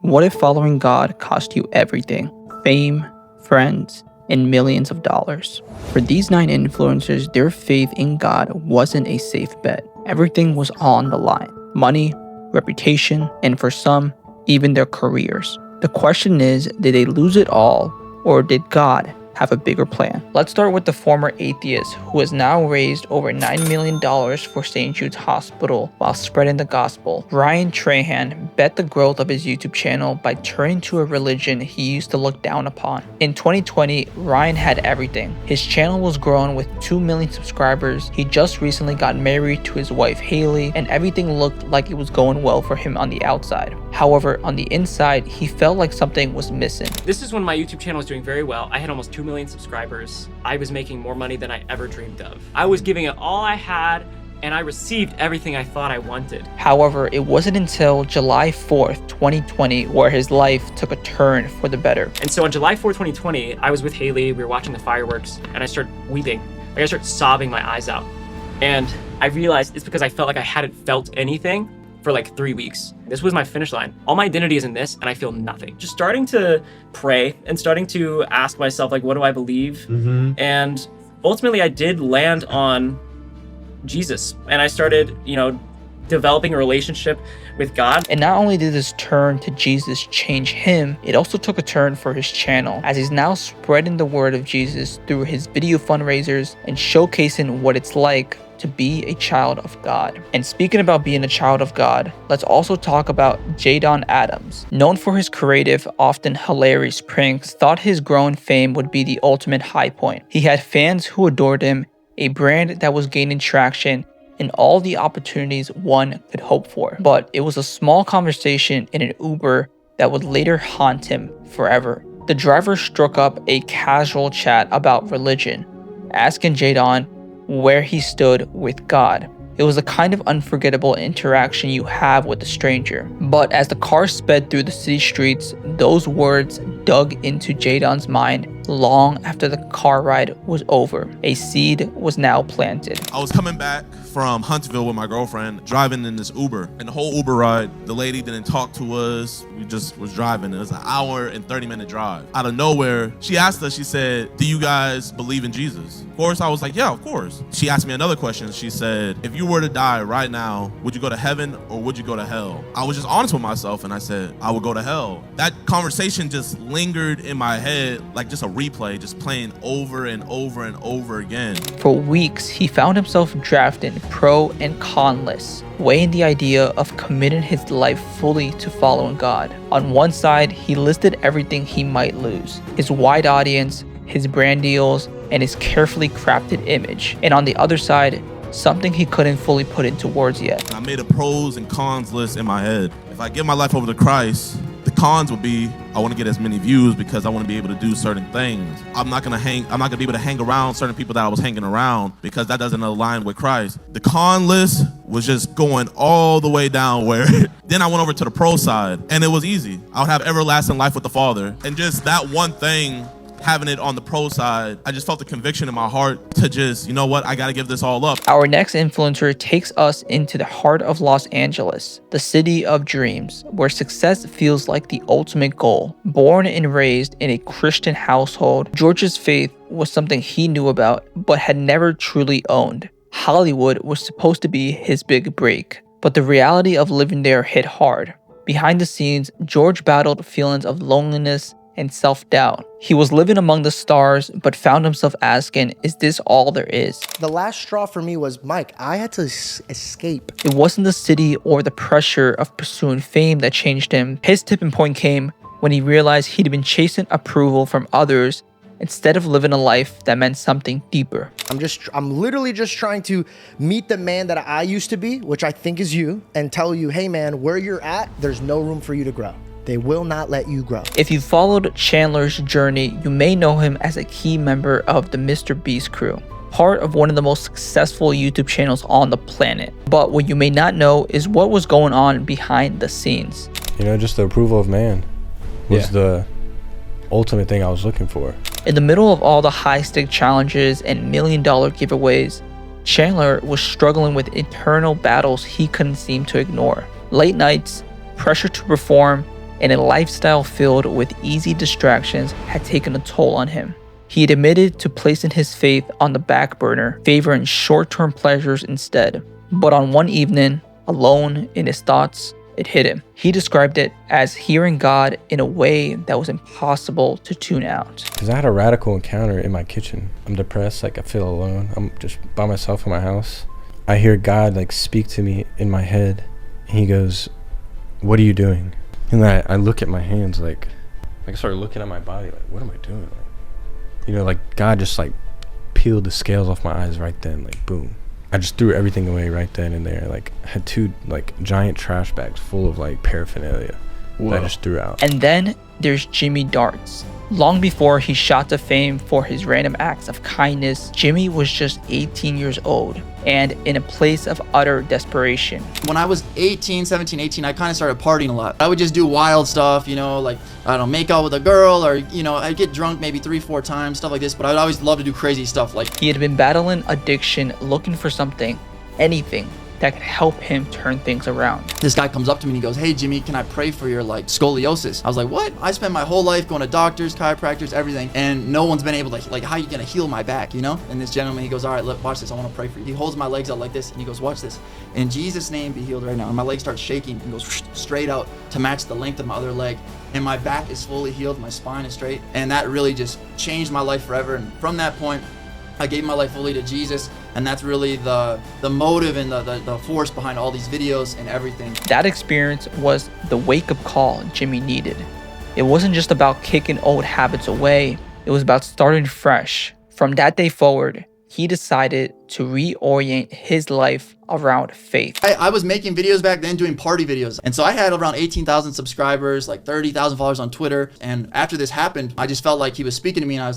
What if following God cost you everything? Fame, friends, and millions of dollars. For these 9 influencers, their faith in God wasn't a safe bet. Everything was on the line. Money, reputation, and for some, even their careers. The question is, did they lose it all, or did God have a bigger plan? Let's start with the former atheist who has now raised over $9 million for St. Jude's Hospital while spreading the gospel. Ryan Trahan bet the growth of his YouTube channel by turning to a religion he used to look down upon. In 2020, Ryan had everything. His channel was growing with 2 million subscribers, he just recently got married to his wife Haley, and everything looked like it was going well for him on the outside. However, on the inside, he felt like something was missing. This is when my YouTube channel was doing very well. I had almost 2 million subscribers. I was making more money than I ever dreamed of. I was giving it all I had, and I received everything I thought I wanted. However, it wasn't until July 4th, 2020, where his life took a turn for the better. And so on July 4th, 2020, I was with Haley, we were watching the fireworks, and I started weeping. Like I started sobbing my eyes out. And I realized it's because I felt like I hadn't felt anything for like 3 weeks. This was my finish line. All my identity is in this, and I feel nothing. Just starting to pray and starting to ask myself, like, what do I believe? And ultimately, I did land on Jesus. And I started, developing a relationship with God. And not only did this turn to Jesus change him, it also took a turn for his channel, as he's now spreading the word of Jesus through his video fundraisers and showcasing what it's like to be a child of God. And speaking about being a child of God, let's also talk about Jaydon Adams. Known for his creative, often hilarious pranks, thought his growing fame would be the ultimate high point. He had fans who adored him, a brand that was gaining traction, and all the opportunities one could hope for. But it was a small conversation in an Uber that would later haunt him forever. The driver struck up a casual chat about religion, asking Jaydon where he stood with God. It was a kind of unforgettable interaction you have with a stranger. But as the car sped through the city streets, those words dug into Jaydon's mind long after the car ride was over. A seed was now planted. I was coming back from Huntsville with my girlfriend, driving in this Uber. And the whole Uber ride, the lady didn't talk to us. We just was driving. It was an hour and 30-minute drive. Out of nowhere, she asked us, she said, do you guys believe in Jesus? Of course, I was like, yeah, of course. She asked me another question. She said, if you were to die right now, would you go to heaven or would you go to hell? I was just honest with myself and I said, I would go to hell. That conversation just lingered in my head like just a replay, just playing over and over and over again. For weeks, he found himself drafting pro and con lists, weighing the idea of committing his life fully to following God. On one side, he listed everything he might lose: his wide audience, his brand deals, and his carefully crafted image. And on the other side, something he couldn't fully put into words yet. I made a pros and cons list in my head. If I give my life over to Christ, the cons would be I want to get as many views because I want to be able to do certain things. I'm not gonna be able to hang around certain people that I was hanging around because that doesn't align with Christ. The con list was just going all the way down where then I went over to the pro side and it was easy. I would have everlasting life with the Father. And just that one thing, having it on the pro side, I just felt the conviction in my heart to just, you know what, I gotta give this all up. Our next influencer takes us into the heart of Los Angeles, the city of dreams, where success feels like the ultimate goal. Born and raised in a Christian household, George's faith was something he knew about but had never truly owned. Hollywood was supposed to be his big break, but the reality of living there hit hard. Behind the scenes, George battled feelings of loneliness and self-doubt. He was living among the stars, but found himself asking, is this all there is? The last straw for me was, Mike, I had to escape. It wasn't the city or the pressure of pursuing fame that changed him. His tipping point came when he realized he'd been chasing approval from others instead of living a life that meant something deeper. I'm literally just trying to meet the man that I used to be, which I think is you, and tell you, hey man, where you're at, there's no room for you to grow. They will not let you grow. If you followed Chandler's journey, you may know him as a key member of the Mr. Beast crew, part of one of the most successful YouTube channels on the planet. But what you may not know is what was going on behind the scenes. Just the approval of man was the ultimate thing I was looking for. In the middle of all the high-stake challenges and $1 million giveaways, Chandler was struggling with internal battles he couldn't seem to ignore. Late nights, pressure to perform, and a lifestyle filled with easy distractions had taken a toll on him. He had admitted to placing his faith on the back burner, favoring short-term pleasures instead. But on one evening, alone in his thoughts, it hit him. He described it as hearing God in a way that was impossible to tune out. Because I had a radical encounter in my kitchen. I'm depressed, like I feel alone. I'm just by myself in my house. I hear God like speak to me in my head. He goes, "What are you doing?" And I look at my hands like I started looking at my body like, what am I doing? Like, you know, like God just like peeled the scales off my eyes right then, like boom. I just threw everything away right then and there. Like I had 2 like giant trash bags full of like paraphernalia that I just threw out. And then there's Jimmy Darts. Long before he shot to fame for his random acts of kindness, Jimmy was just 18 years old and in a place of utter desperation. When I was 17, 18, I kind of started partying a lot. I would just do wild stuff, you know, like, I don't know, make out with a girl, or, you know, I'd get drunk maybe 3-4 times, stuff like this, but I'd always love to do crazy stuff. Like, He had been battling addiction, looking for something, anything, that could help him turn things around. this guy comes up to me and he goes, "Hey Jimmy, can I pray for your like scoliosis?" I was like, "What?" I spent my whole life going to doctors, chiropractors, everything, and no one's been able to, like, how are you gonna heal my back, you know? And this gentleman, he goes, "All right, look, watch this, I wanna pray for you." He holds my legs out like this and he goes, "Watch this. In Jesus' name, be healed right now." And my leg starts shaking and goes straight out to match the length of my other leg. And my back is fully healed, my spine is straight. And that really just changed my life forever. And from that point, I gave my life fully to Jesus, and that's really the motive and the force behind all these videos and everything. That experience was the wake-up call Jimmy needed. It wasn't just about kicking old habits away, it was about starting fresh. From that day forward, he decided to reorient his life around faith. I was making videos back then, doing party videos. And so I had around 18,000 subscribers, like 30,000 followers on Twitter. And after this happened, I just felt like he was speaking to me, and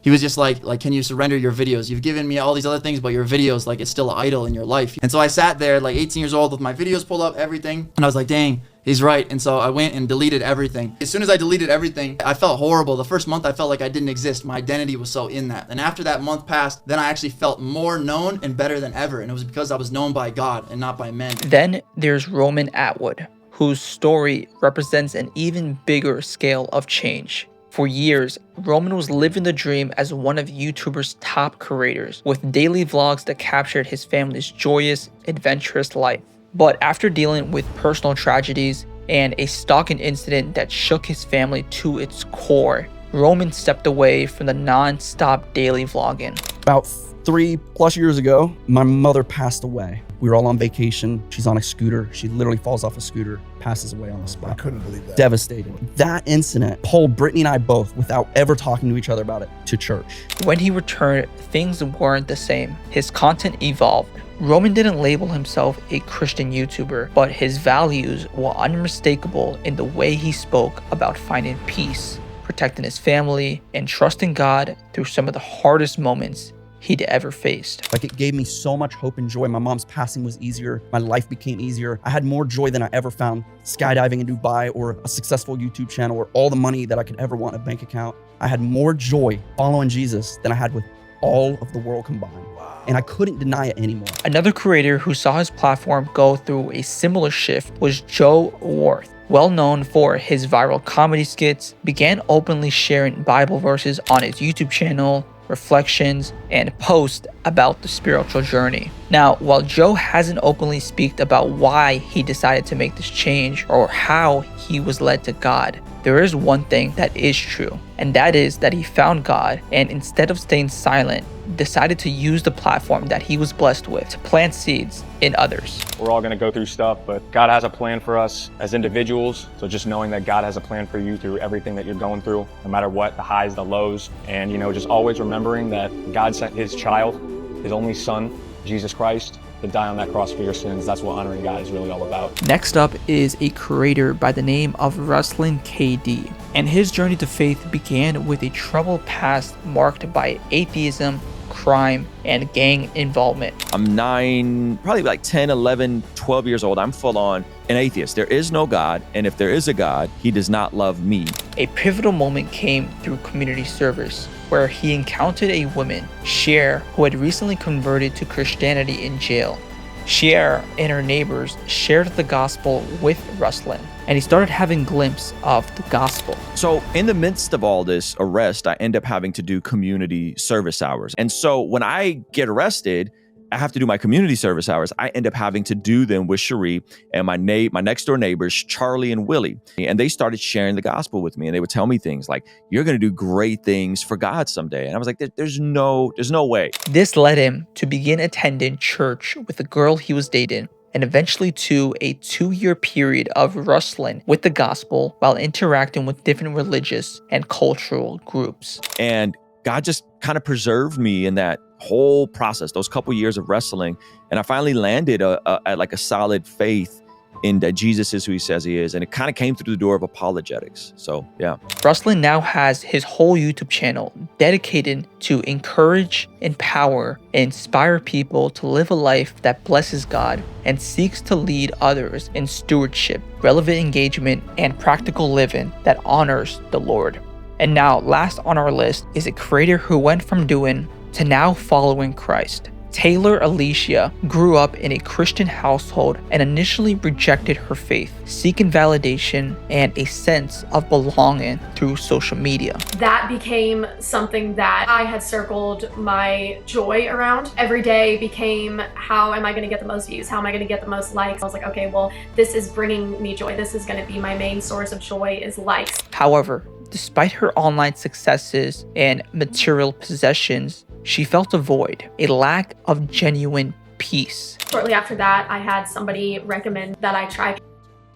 he was just like, "Can you surrender your videos? You've given me all these other things, but your videos, like, it's still an idol in your life." And so I sat there like 18 years old with my videos pulled up, everything. And I was like, dang, he's right. And so I went and deleted everything. As soon as I deleted everything, I felt horrible. The first month I felt like I didn't exist. My identity was so in that. And after that month passed, then I actually felt more known and better than ever. And it was because I was known by God and not by men. Then there's Roman Atwood, whose story represents an even bigger scale of change. For years, Roman was living the dream as one of YouTuber's top creators, with daily vlogs that captured his family's joyous, adventurous life. But after dealing with personal tragedies and a stalking incident that shook his family to its core, Roman stepped away from the non-stop daily vlogging. About 3+ years ago, my mother passed away. We were all on vacation. She's on a scooter. She literally falls off a scooter, passes away on the spot. I couldn't believe that. Devastated. That incident pulled Brittany and I both, without ever talking to each other about it, to church. When he returned, things weren't the same. His content evolved. Roman didn't label himself a Christian YouTuber, but his values were unmistakable in the way he spoke about finding peace, protecting his family, and trusting God through some of the hardest moments he'd ever faced. Like, it gave me so much hope and joy. My mom's passing was easier. My life became easier. I had more joy than I ever found skydiving in Dubai or a successful YouTube channel or all the money that I could ever want in a bank account. I had more joy following Jesus than I had with all of the world combined. And I couldn't deny it anymore. Another creator who saw his platform go through a similar shift was Joe Worth. Well known for his viral comedy skits, began openly sharing Bible verses on his YouTube channel, reflections, and posts about the spiritual journey. Now, while Joe hasn't openly speaked about why he decided to make this change or how he was led to God, there is one thing that is true, and that is that he found God, and instead of staying silent, decided to use the platform that he was blessed with to plant seeds in others. We're all gonna go through stuff, but God has a plan for us as individuals. So just knowing that God has a plan for you through everything that you're going through, no matter what, the highs, the lows, and just always remembering that God sent his child, his only son, Jesus Christ, to die on that cross for your sins. That's what honoring God is really all about. Next up is a creator by the name of Wrestling KD, and his journey to faith began with a troubled past marked by atheism, crime, and gang involvement. I'm 9, probably like 10, 11, 12 years old. I'm full on an atheist. There is no God, and if there is a God, he does not love me. A pivotal moment came through community service, where he encountered a woman, Cher, who had recently converted to Christianity in jail. Cher and her neighbors shared the gospel with Ruslan, and he started having a glimpse of the gospel. So in the midst of all this arrest, I end up having to do community service hours. And so when I get arrested, I have to do my community service hours. I end up having to do them with Cherie and my next door neighbors, Charlie and Willie. And they started sharing the gospel with me. And they would tell me things like, you're going to do great things for God someday. And I was like, there's no way. This led him to begin attending church with the girl he was dating, and eventually to a 2-year period of wrestling with the gospel while interacting with different religious and cultural groups. And God just kind of preserved me in that whole process, those couple years of wrestling. And I finally landed at like a solid faith in that Jesus is who he says he is. And it kind of came through the door of apologetics. So, yeah. Ruslan now has his whole YouTube channel dedicated to encourage, empower, and inspire people to live a life that blesses God and seeks to lead others in stewardship, relevant engagement, and practical living that honors the Lord. And now, last on our list is a creator who went from doing to now following Christ. Taylor Alicia grew up in a Christian household and initially rejected her faith, seeking validation and a sense of belonging through social media. That became something that I had circled my joy around. Every day became, how am I going to get the most views? How am I going to get the most likes? I was like, okay, well, this is bringing me joy. This is going to be my main source of joy, is likes. However, despite her online successes and material possessions, she felt a void, a lack of genuine peace. Shortly after that, I had somebody recommend that I try.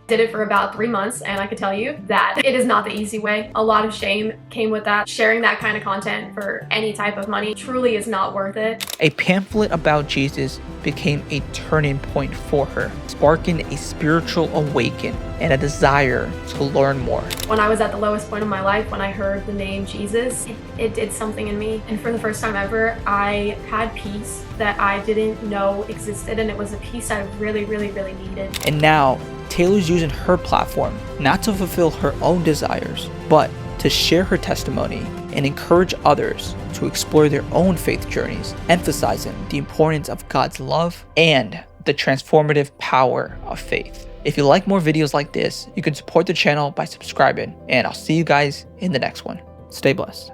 Did it for about 3 months, and I could tell you that it is not the easy way. A lot of shame came with that. Sharing that kind of content for any type of money truly is not worth it. A pamphlet about Jesus became a turning point for her, sparking a spiritual awakening and a desire to learn more. When I was at the lowest point of my life, when I heard the name Jesus, it did something in me. And for the first time ever, I had peace that I didn't know existed, and it was a peace I really, really, really needed. And now, Taylor's using her platform not to fulfill her own desires, but to share her testimony and encourage others to explore their own faith journeys, emphasizing the importance of God's love and the transformative power of faith. If you like more videos like this, you can support the channel by subscribing, and I'll see you guys in the next one. Stay blessed.